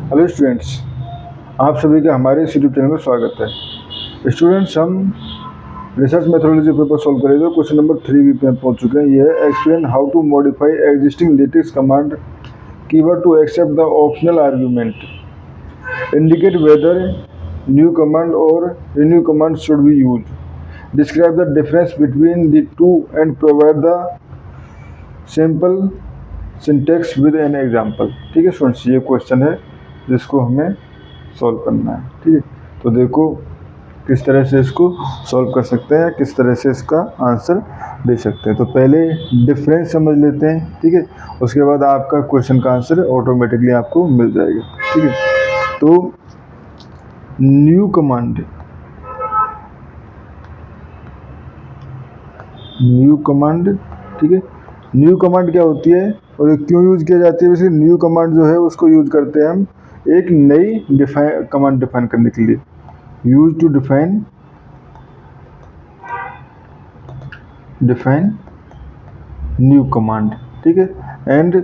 Hello students, आप सभी का हमारे इस यूट्यूब चैनल में स्वागत है। स्टूडेंट्स, हम रिसर्च मेथोडोलॉजी पेपर सॉल्व करेंगे। क्वेश्चन नंबर 3 पे पहुंच चुके हैं। ये है explain how to modify existing latex command keyword to accept the optional argument, indicate whether new command और renew command should be use, describe the difference between the two and provide the simple syntax with an example. ठीक है students, ये question है जिसको हमें solve करना है। ठीक है, तो देखो किस तरह से इसको सॉल्व कर सकते हैं, किस तरह से इसका आंसर दे सकते हैं। तो पहले डिफरेंस समझ लेते हैं। ठीक है, उसके बाद आपका क्वेश्चन का आंसर ऑटोमेटिकली आपको मिल जाएगा। ठीक है, तो न्यू कमांड, ठीक है, न्यू कमांड क्या होती है और ये क्यों यूज किया जाती है? वैसे न्यू कमांड जो है उसको यूज करते हैं हम एक नई कमांड डिफाइन करने के लिए। Use to define new command. ठीक है, एंड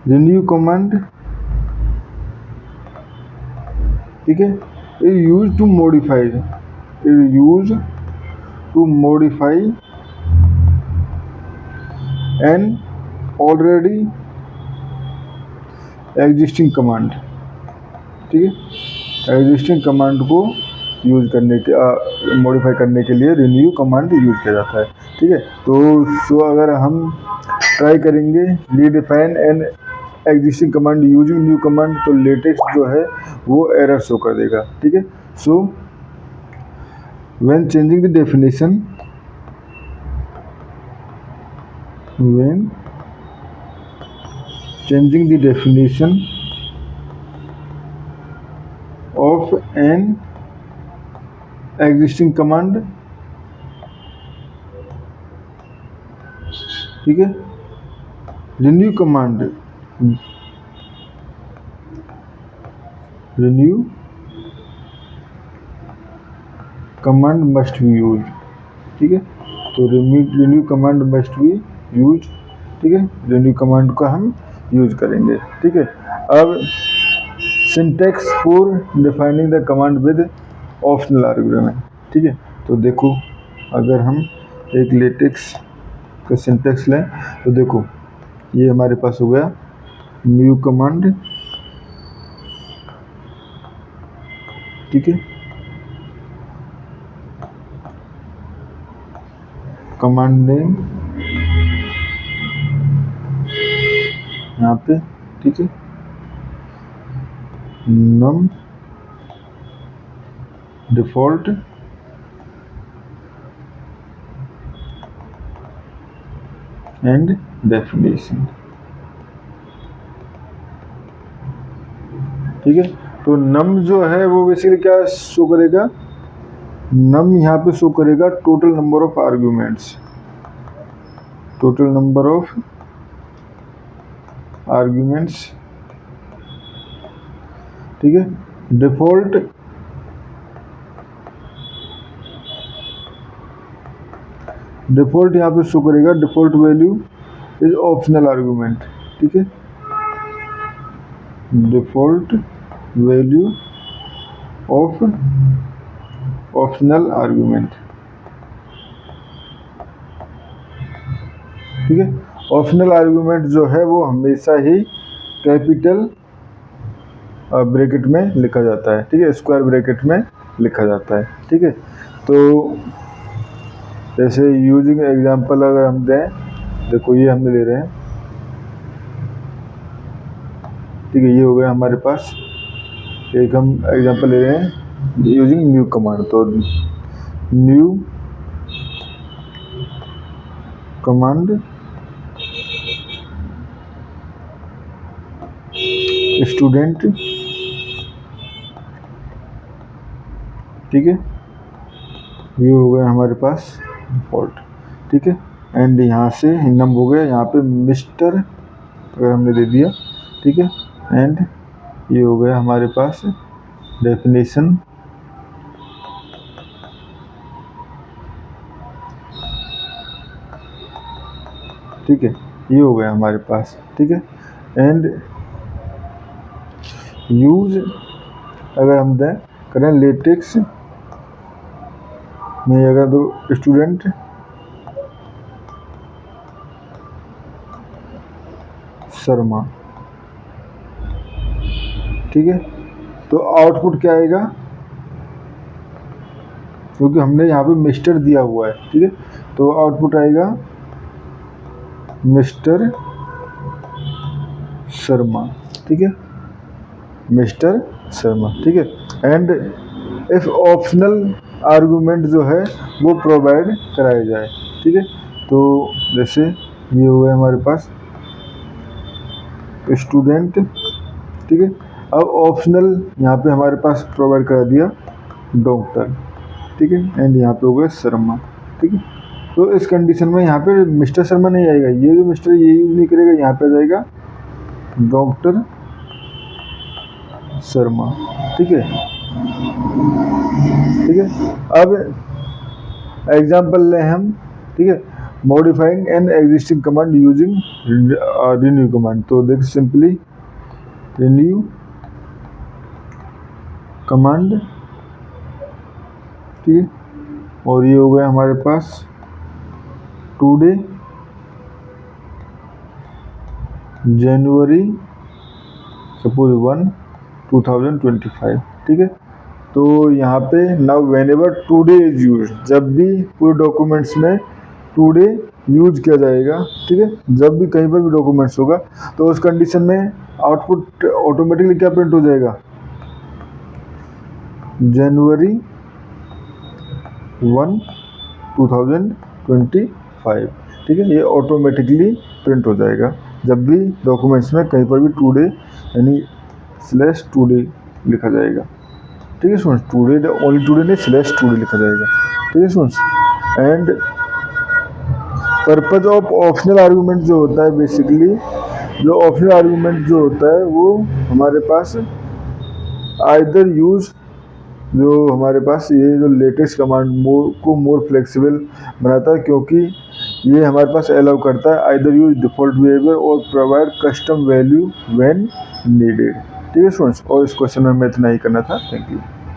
रिन्यू कमांड, ठीक है, use to modify an already existing command. ठीक है, एग्जिस्टिंग कमांड को यूज करने के मॉडिफाई करने के लिए रिन्यू कमांड यूज किया जाता है। ठीक है, तो अगर हम ट्राई करेंगे redefine an existing command using new command, तो लेटेक्स जो है वो एरर शो कर देगा। ठीक है, so when changing the definition of an existing command, ठीक है, renew command must be use. ठीक है, तो renew command must be use. ठीक है, रिन्यू कमांड का हम यूज करेंगे। ठीक है, अब syntax for defining the command with optional argument. ठीक है, तो देखो अगर हम एक लेटेक्स का सिंटेक्स लें तो देखो ये हमारे पास हो गया न्यू कमांड। ठीक है, कमांड नेम यहाँ पे, ठीक है, नम डिफॉल्ट एंड डेफिनेशन। ठीक है, तो नम जो है वो बेसिकली क्या शो करेगा? नम यहाँ पे शो करेगा टोटल नंबर ऑफ आर्ग्यूमेंट्स, ठीक है, डिफॉल्ट यहाँ पे शो करेगा default value is optional argument. ठीक है, default value of optional argument. ठीक है, ऑप्शनल आर्गुमेंट जो है वो हमेशा ही कैपिटल ब्रैकेट में लिखा जाता है। ठीक है, स्क्वायर ब्रैकेट में लिखा जाता है। ठीक है, तो जैसे यूजिंग एग्जांपल अगर हम दें, देखो ये हमने ले रहे हैं। ठीक है, ये हो गया हमारे पास एक हम एग्जांपल ले रहे हैं यूजिंग न्यू कमांड। तो न्यू कमांड स्टूडेंट। ठीक है, ये हो गया हमारे पास डिफॉल्ट। ठीक है, एंड यहाँ से नम हो गया, यहाँ पे मिस्टर अगर हमने दे दिया। ठीक है, एंड ये हो गया हमारे पास डेफिनेशन। ठीक है, ये हो गया हमारे पास। ठीक है, एंड यूज अगर हम दें करें लेटेक्स में, अगर तो स्टूडेंट शर्मा, ठीक है। तो आउटपुट क्या आएगा, क्योंकि हमने यहाँ पे मिस्टर दिया हुआ है, ठीक है। तो आउटपुट आएगा मिस्टर शर्मा, ठीक है, मिस्टर शर्मा, ठीक है। एंड इफ ऑप्शनल आर्गूमेंट जो है वो प्रोवाइड कराया जाए, ठीक है। तो जैसे ये हो गया हमारे पास स्टूडेंट, ठीक है। अब ऑप्शनल यहाँ पे हमारे पास प्रोवाइड करा दिया डॉक्टर, ठीक है। एंड यहाँ पे हो गया शर्मा, ठीक है। तो इस कंडीशन में यहाँ पे मिस्टर शर्मा नहीं आएगा, ये जो मिस्टर ये यूज नहीं करेगा, यहाँ पे आ जाएगा डॉक्टर शर्मा, ठीक है, ठीक है। अब एग्जाम्पल लें हम, ठीक है, modifying an existing command using renew command. तो देख सिंपली रिन्यू कमांड, ठीक है। और ये हो गया हमारे पास टुडे जनवरी सपोज 1 2025, ठीक है। तो यहाँ पे now whenever today is use, जब भी पूरे डॉक्यूमेंट्स में टुडे यूज किया जाएगा, ठीक है, जब भी कहीं पर भी डॉक्यूमेंट्स होगा तो उस कंडीशन में आउटपुट ऑटोमेटिकली क्या प्रिंट हो जाएगा, जनवरी 1 2025, ठीक है। ये ऑटोमेटिकली प्रिंट हो जाएगा जब भी डॉक्यूमेंट्स में कहीं पर भी टुडे यानी स्लैश टुडे लिखा जाएगा, ठीक है स्टूडेंट्स। टुडे ओनली टुडे नहीं, स्लैश टुडे लिखा जाएगा, ठीक है students. And purpose of optional argument जो होता है, बेसिकली जो ऑप्शनल आर्गूमेंट जो होता है वो हमारे पास आइदर यूज, जो हमारे पास ये जो लेटेस्ट कमांड को मोर फ्लेक्सिबल बनाता है, क्योंकि ये हमारे पास अलाउ करता है आइदर यूज डिफॉल्ट बिहेवियर और provide custom value when needed, ठीक है स्टूडेंट्स। और इस क्वेश्चन में हमें इतना ही करना था। Thank you.